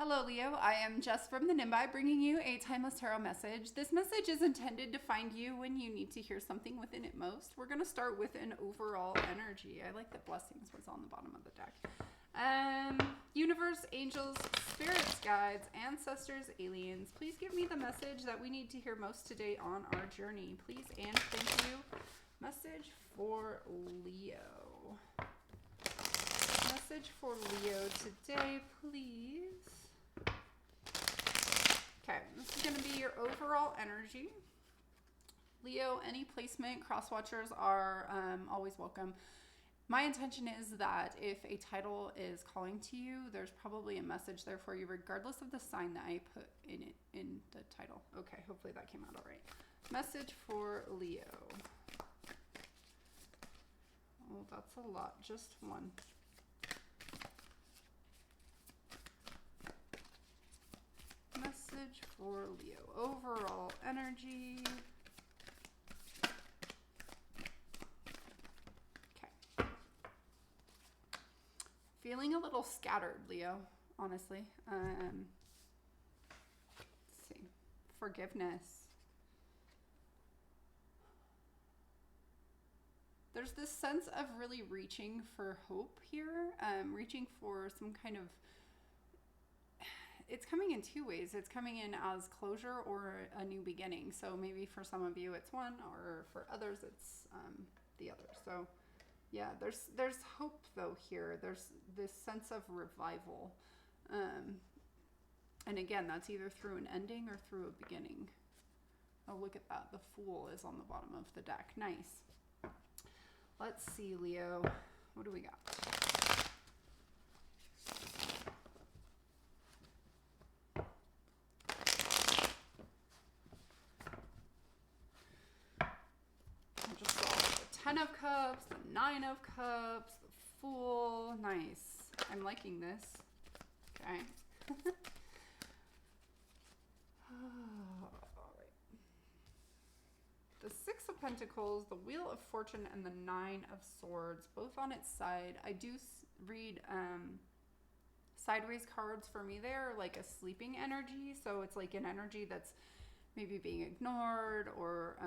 Hello, Leo. I am Jess from the Nimbi, bringing you a timeless tarot message. This message is intended to find you when you need to hear something within it most. We're going to start with an overall energy. I like that blessings was on the bottom of the deck. Universe, angels, spirits, guides, ancestors, aliens, please give me the message that we need to hear most today on our journey. Please and thank you. Message for Leo. Message for Leo today, please. Okay, this is going to be your overall energy. Leo, any placement, cross watchers are always welcome. My intention is that if a title is calling to you, there's probably a message there for you, regardless of the sign that I put in it in the title. Okay, hopefully that came out all right. Message for Leo. Oh, that's a lot. Just one. Message for Leo. Overall energy. Okay. Feeling a little scattered, Leo, honestly. Let's see. Forgiveness. There's this sense of really reaching for hope here. Reaching for some kind of... It's coming in two ways. It's coming in as closure or a new beginning. So maybe for some of you it's one, or for others it's the other. So yeah, there's hope though here. There's this sense of revival. And again, that's either through an ending or through a beginning. Oh, look at that. The Fool is on the bottom of the deck. Nice. Let's see, Leo. What do we got? Ten of Cups, the Nine of Cups, the Fool. Nice. I'm liking this. Okay. All right. The Six of Pentacles, the Wheel of Fortune, and the Nine of Swords, both on its side. I do read sideways cards for me there, like a sleeping energy. So it's like an energy that's maybe being ignored or...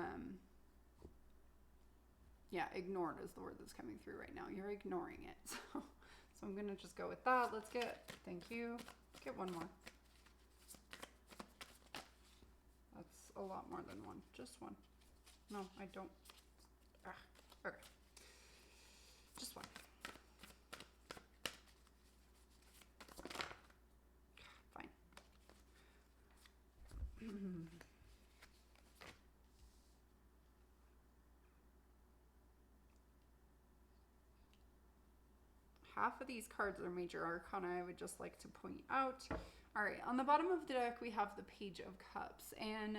yeah, ignored is the word that's coming through right now. You're ignoring it. So I'm going to just go with that. Let's get, thank you. Get one more. That's a lot more than one. Just one. No, I don't. Okay. Just one. Fine. Half of these cards are major arcana, I would just like to point out. All right, on the bottom of the deck, we have the Page of Cups. And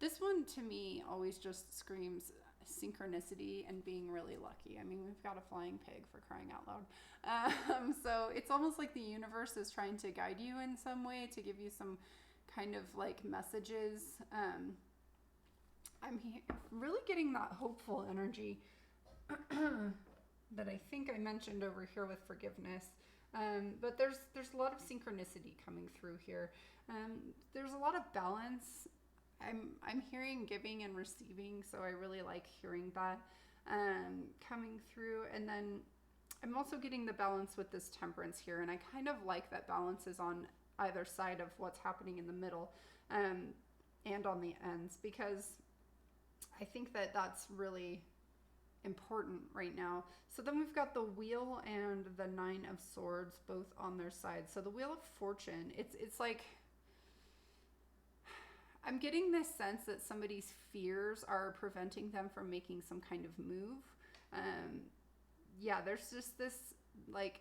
this one, to me, always just screams synchronicity and being really lucky. I mean, we've got a flying pig, for crying out loud. So it's almost like the universe is trying to guide you in some way, to give you some kind of like messages. I'm really getting that hopeful energy. That I think I mentioned over here with forgiveness. But there's a lot of synchronicity coming through here. There's a lot of balance. I'm hearing giving and receiving, so I really like hearing that coming through. And then I'm also getting the balance with this Temperance here, and I kind of like that balance is on either side of what's happening in the middle and on the ends, because I think that that's really important right now. So then we've got the Wheel and the Nine of Swords both on their side. So the Wheel of Fortune, it's like I'm getting this sense that somebody's fears are preventing them from making some kind of move. Yeah, there's just this like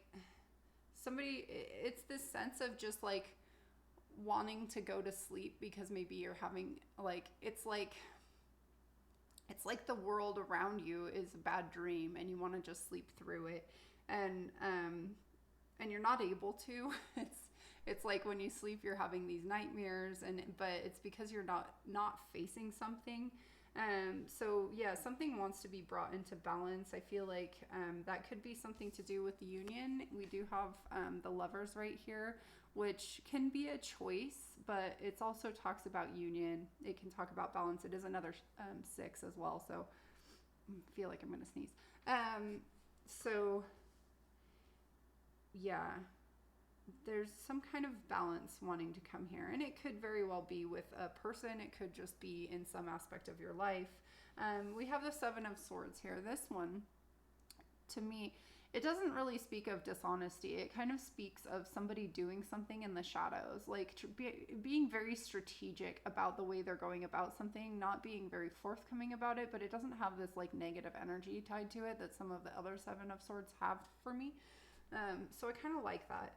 it's this sense of just like wanting to go to sleep because maybe you're having like it's like the world around you is a bad dream and you want to just sleep through it, and you're not able to. It's like when you sleep you're having these nightmares, but it's because you're not facing something. So yeah, something wants to be brought into balance. I feel like that could be something to do with the union. We do have the Lovers right here, which can be a choice, but it also talks about union. It can talk about balance. It is another 6 as well, so I feel like I'm going to sneeze. So yeah, there's some kind of balance wanting to come here, and it could very well be with a person. It could just be in some aspect of your life. We have the 7 of Swords here. This one, to me, it doesn't really speak of dishonesty. It kind of speaks of somebody doing something in the shadows, like being very strategic about the way they're going about something, not being very forthcoming about it, but it doesn't have this like negative energy tied to it that some of the other 7 of Swords have for me. So I kind of like that.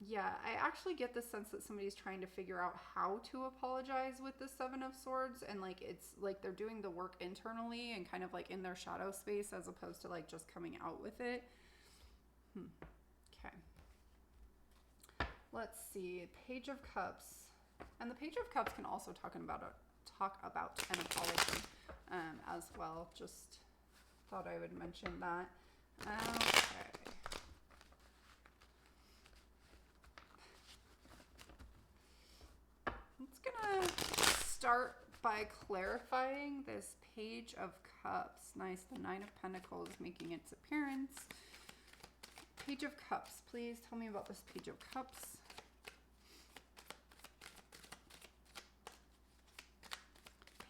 Yeah, I actually get the sense that somebody's trying to figure out how to apologize with the 7 of Swords, and like it's like they're doing the work internally and kind of like in their shadow space as opposed to like just coming out with it. Okay. Let's see. Page of Cups. And the Page of Cups can also talk about an apology as well. Just thought I would mention that. Okay. Gonna start by clarifying this Page of Cups. Nice, the 9 of Pentacles making its appearance. Page of Cups, please tell me about this Page of Cups.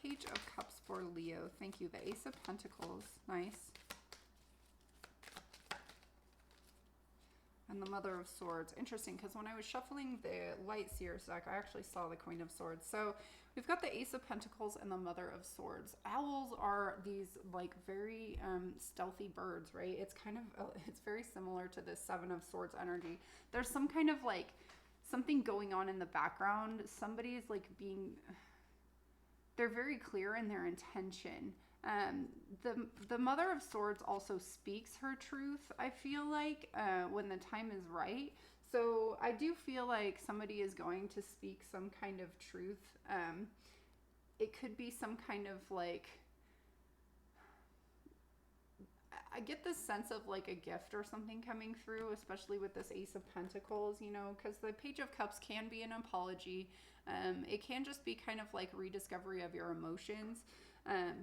Page of Cups for Leo, thank you. The Ace of Pentacles, nice. And the Mother of Swords. Interesting, because when I was shuffling the Light Seers deck, I actually saw the Queen of Swords. So we've got the Ace of Pentacles and the Mother of Swords. Owls are these like very stealthy birds, right? It's kind of, it's very similar to this 7 of Swords energy. There's some kind of like something going on in the background. Somebody is like being, they're very clear in their intention. The Mother of Swords also speaks her truth, I feel like, when the time is right. So I do feel like somebody is going to speak some kind of truth. It could be some kind of like, I get this sense of like a gift or something coming through, especially with this Ace of Pentacles, you know, because the Page of Cups can be an apology. It can just be kind of like rediscovery of your emotions.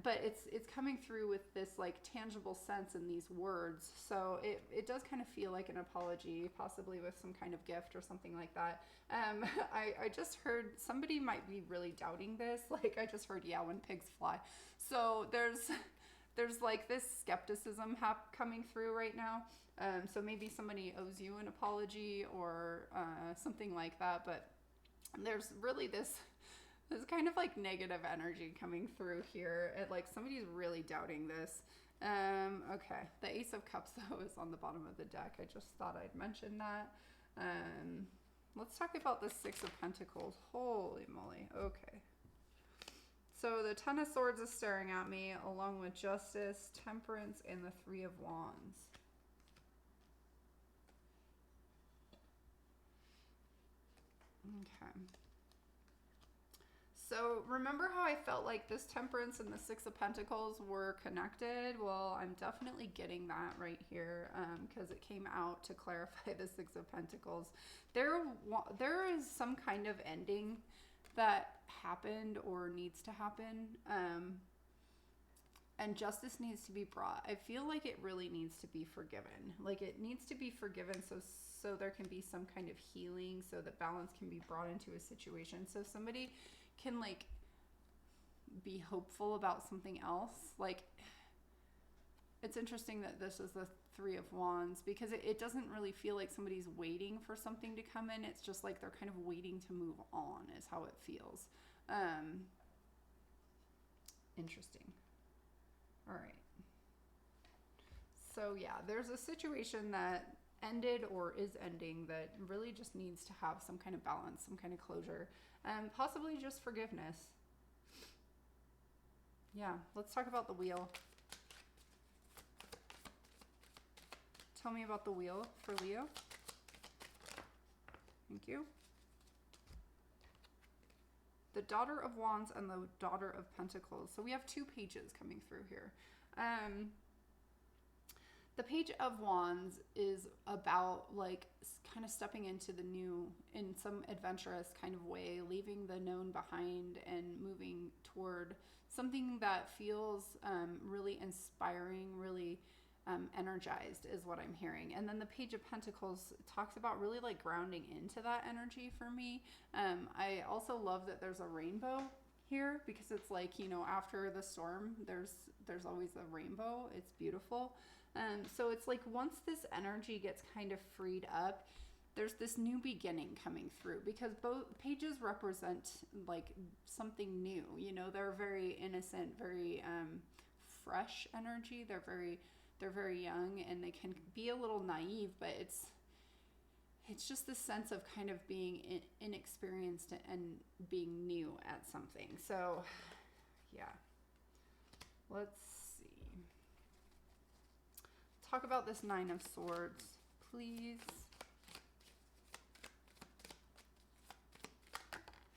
But it's coming through with this like tangible sense in these words. So it does kind of feel like an apology, possibly with some kind of gift or something like that. I just heard somebody might be really doubting this. Like I just heard, yeah, when pigs fly. So there's like this skepticism coming through right now. So maybe somebody owes you an apology or something like that. But there's really this kind of like negative energy coming through here. Like somebody's really doubting this. Okay, the Ace of Cups though is on the bottom of the deck. I just thought I'd mention that. Let's talk about the 6 of Pentacles. Holy moly. Okay. So the 10 of Swords is staring at me along with Justice, Temperance, and the 3 of Wands. Okay. So remember how I felt like this Temperance and the 6 of Pentacles were connected? Well, I'm definitely getting that right here because it came out to clarify the 6 of Pentacles. There is some kind of ending that happened or needs to happen, and justice needs to be brought. I feel like it really needs to be forgiven. Like it needs to be forgiven so there can be some kind of healing, so that balance can be brought into a situation. So somebody can like be hopeful about something else. Like it's interesting that this is the 3 of Wands because it doesn't really feel like somebody's waiting for something to come in. It's just like they're kind of waiting to move on is how it feels. Interesting. All right. So yeah, there's a situation that ended or is ending that really just needs to have some kind of balance, some kind of closure, and possibly just forgiveness. Yeah, let's talk about the Wheel. Tell me about the Wheel for Leo. Thank you. the Daughter of Wands and the Daughter of Pentacles. So we have two pages coming through here. The Page of Wands is about like kind of stepping into the new in some adventurous kind of way, leaving the known behind and moving toward something that feels really inspiring, really energized is what I'm hearing. And then the Page of Pentacles talks about really like grounding into that energy for me. I also love that there's a rainbow here because it's like, you know, after the storm, there's always a rainbow. It's beautiful. So it's like once this energy gets kind of freed up, there's this new beginning coming through because both pages represent like something new. You know, they're very innocent, very fresh energy. They're very young and they can be a little naive, but it's just this sense of kind of being inexperienced and being new at something. So yeah, let's see. Talk about this Nine of Swords, please.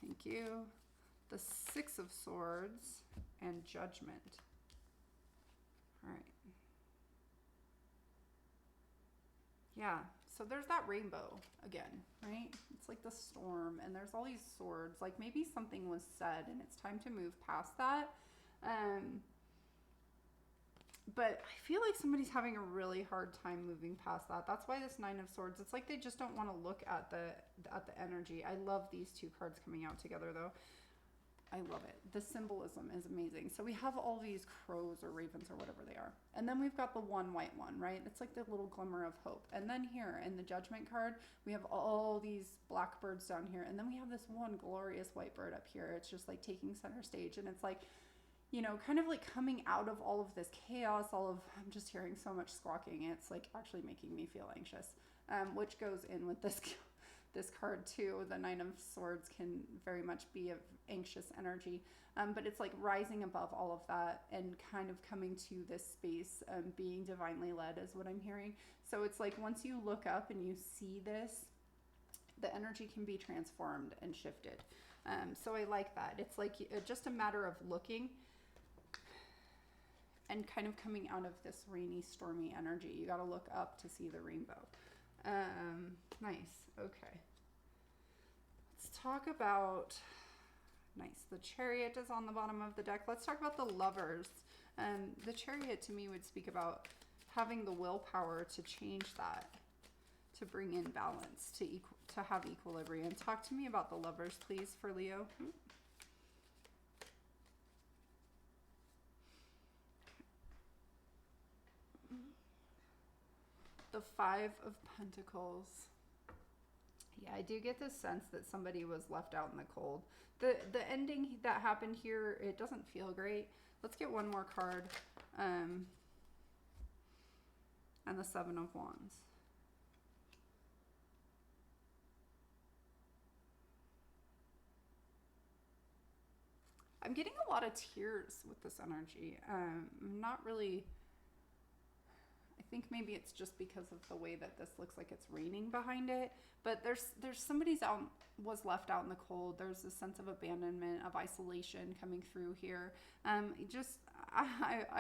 Thank you. The Six of Swords and Judgment. All right. Yeah, so there's that rainbow again, right? It's like the storm and there's all these swords. Like maybe something was said and it's time to move past that. But I feel like somebody's having a really hard time moving past that. That's why this Nine of Swords, it's like they just don't want to look at the energy. I love these two cards coming out together though. I love it. The symbolism is amazing. So we have all these crows or ravens or whatever they are. And then we've got the one white one, right? It's like the little glimmer of hope. And then here in the Judgment card, we have all these blackbirds down here. And then we have this one glorious white bird up here. It's just like taking center stage. And it's like, you know, kind of like coming out of all of this chaos, I'm just hearing so much squawking. It's like actually making me feel anxious, which goes in with this card too. The Nine of Swords can very much be of anxious energy, but it's like rising above all of that and kind of coming to this space, being divinely led is what I'm hearing. So it's like once you look up and you see this, the energy can be transformed and shifted. So I like that. It's like just a matter of looking and kind of coming out of this rainy, stormy energy. You got to look up to see the rainbow. Nice. Okay. Let's talk about, nice, the Chariot is on the bottom of the deck. Let's talk about the Lovers. The Chariot to me would speak about having the willpower to change that, to bring in balance, to have equilibrium. Talk to me about the Lovers, please, for Leo. The Five of Pentacles. Yeah, I do get this sense that somebody was left out in the cold. The ending that happened here, it doesn't feel great. Let's get one more card. And the Seven of Wands. I'm getting a lot of tears with this energy. I'm not really... I think maybe it's just because of the way that this looks like it's raining behind it, but there's was left out in the cold. There's a sense of abandonment, of isolation coming through here. I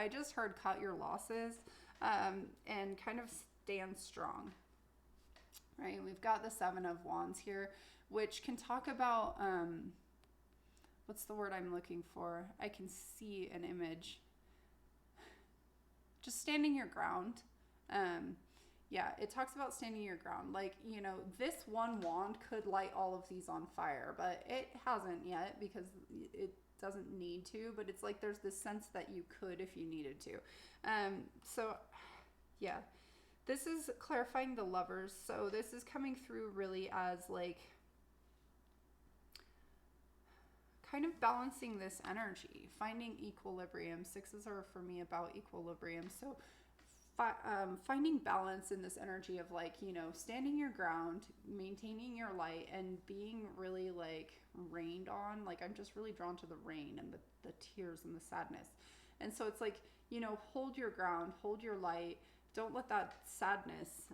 just heard cut your losses, and kind of stand strong, right? We've got the Seven of Wands here, which can talk about, what's the word I'm looking for? I can see an image. Just standing your ground. Yeah, it talks about standing your ground. Like, you know, this one wand could light all of these on fire, but it hasn't yet because it doesn't need to, but it's like there's this sense that you could if you needed to. So yeah, this is clarifying the Lovers. So this is coming through really as like kind of balancing this energy, finding equilibrium. Sixes are for me about equilibrium. So finding balance in this energy of like, you know, standing your ground, maintaining your light, and being really like rained on. Like I'm just really drawn to the rain and the tears and the sadness. And so it's like, you know, hold your ground, hold your light. Don't let that sadness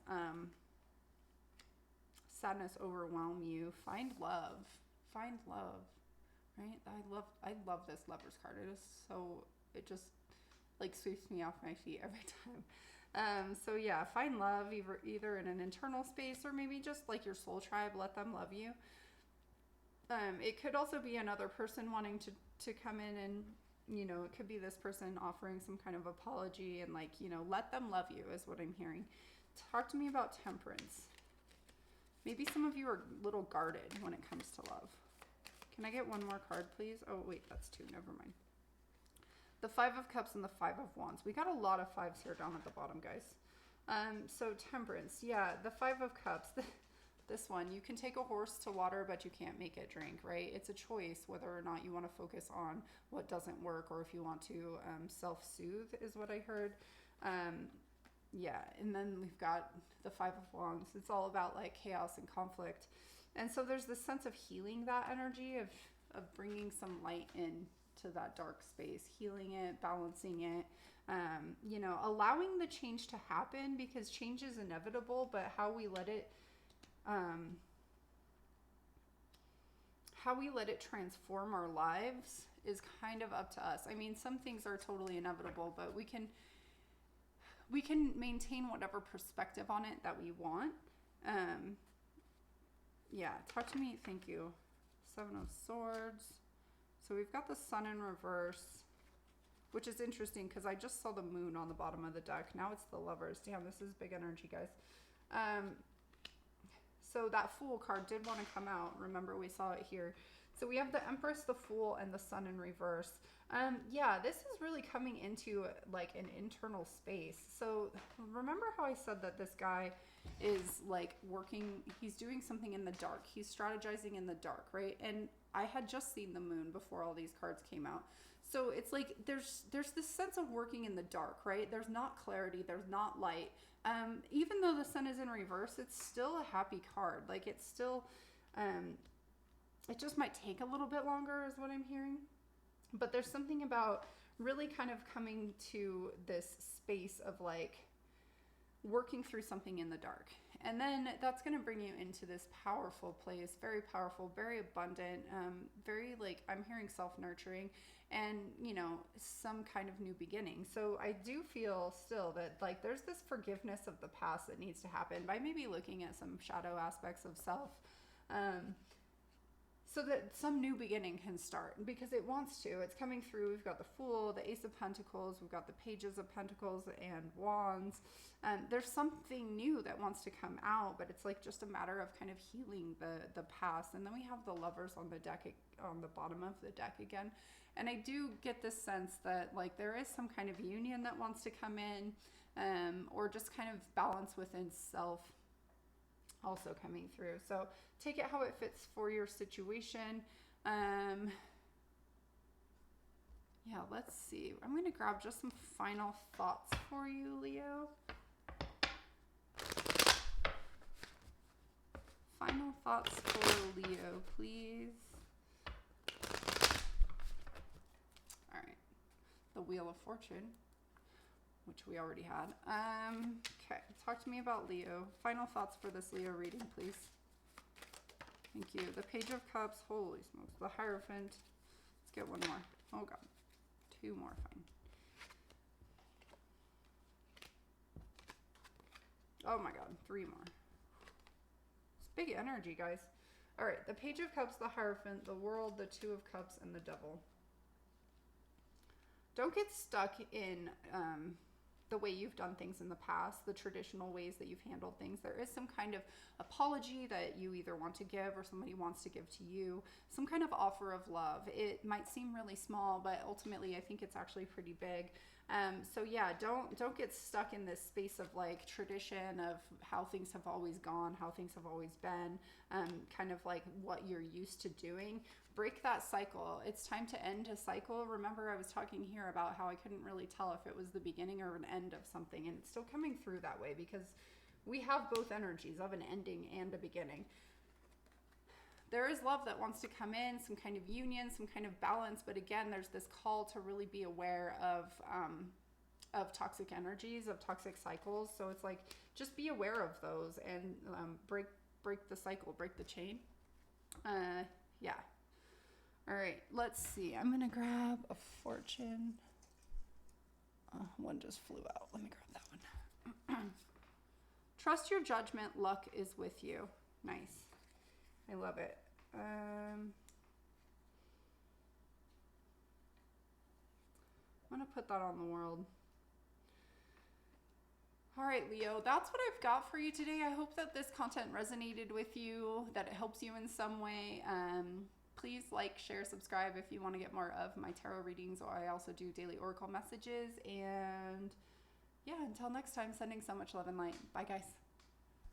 overwhelm you. Find love. Find love. right? I love this Lovers card. It just like sweeps me off my feet every time. So yeah, find love either in an internal space or maybe just like your soul tribe, let them love you. It could also be another person wanting to come in and, you know, it could be this person offering some kind of apology and like, you know, let them love you is what I'm hearing. Talk to me about temperance. Maybe some of you are a little guarded when it comes to love. Can I get one more card, please? Oh, wait, that's 2. Never mind. The 5 of Cups and the 5 of Wands. We got a lot of 5s here down at the bottom, guys. So temperance. Yeah, the 5 of Cups. This one, you can take a horse to water, but you can't make it drink, right? It's a choice whether or not you want to focus on what doesn't work or if you want to self-soothe is what I heard. Yeah, and then we've got the 5 of Wands. It's all about like chaos and conflict. And so there's this sense of healing that energy of bringing some light in to that dark space, healing it, balancing it, you know, allowing the change to happen because change is inevitable, but how we let it transform our lives is kind of up to us. I mean, some things are totally inevitable, but we can maintain whatever perspective on it that we want. Yeah, talk to me. Thank you. 7 of Swords. So we've got the Sun in reverse, which is interesting because I just saw the Moon on the bottom of the deck. Now it's the Lovers. Damn, this is big energy, guys. So that Fool card did want to come out. Remember, we saw it here. So we have the Empress, the Fool, and the Sun in reverse. Yeah, this is really coming into like an internal space. So remember how I said that this guy is like working, he's doing something in the dark. He's strategizing in the dark, right? And I had just seen the Moon before all these cards came out. So it's like there's this sense of working in the dark, right? There's not clarity, there's not light. Even though the Sun is in reverse, it's still a happy card. Like it's still, it just might take a little bit longer is what I'm hearing. But there's something about really kind of coming to this space of like working through something in the dark. And then that's going to bring you into this powerful place, very powerful, very abundant, very like, I'm hearing self-nurturing and, you know, some kind of new beginning. So I do feel still that like there's this forgiveness of the past that needs to happen by maybe looking at some shadow aspects of self, so that some new beginning can start because it wants to. It's coming through. We've got the Fool, the Ace of Pentacles, we've got the Pages of Pentacles and Wands. There's something new that wants to come out, but it's like just a matter of kind of healing the past. And then we have the Lovers on the deck, on the bottom of the deck again. And I do get this sense that like there is some kind of union that wants to come in, or just kind of balance within self also coming through. So take it how it fits for your situation. Yeah, let's see. I'm going to grab just some final thoughts for you, Leo. Final thoughts for Leo, please. All right. The Wheel of Fortune, which we already had. Okay, talk to me about Leo. Final thoughts for this Leo reading, please. Thank you. The Page of Cups. Holy smokes. The Hierophant. Let's get one more. Oh, God. 2 more. Fine. Oh, my God. 3 more. It's big energy, guys. All right. The Page of Cups, the Hierophant, the World, the 2 of Cups, and the Devil. Don't get stuck in the way you've done things in the past, the traditional ways that you've handled things. There is some kind of apology that you either want to give or somebody wants to give to you, some kind of offer of love. It might seem really small, but ultimately I think it's actually pretty big. So yeah, don't get stuck in this space of like tradition of how things have always gone, how things have always been, kind of like what you're used to doing. Break that cycle. It's time to end a cycle. Remember, I was talking here about how I couldn't really tell if it was the beginning or an end of something, and it's still coming through that way because we have both energies of an ending and a beginning. There is love that wants to come in, some kind of union, some kind of balance, but again, there's this call to really be aware of toxic energies, of toxic cycles. So it's like, just be aware of those and break the cycle, break the chain. Yeah. All right, let's see. I'm going to grab a fortune. One just flew out. Let me grab that one. Trust your judgment. Luck is with you. Nice. I love it. I'm going to put that on the world. All right, Leo, that's what I've got for you today. I hope that this content resonated with you, that it helps you in some way. Please like, share, subscribe if you want to get more of my tarot readings. I also do daily oracle messages. And yeah, until next time, sending so much love and light. Bye, guys.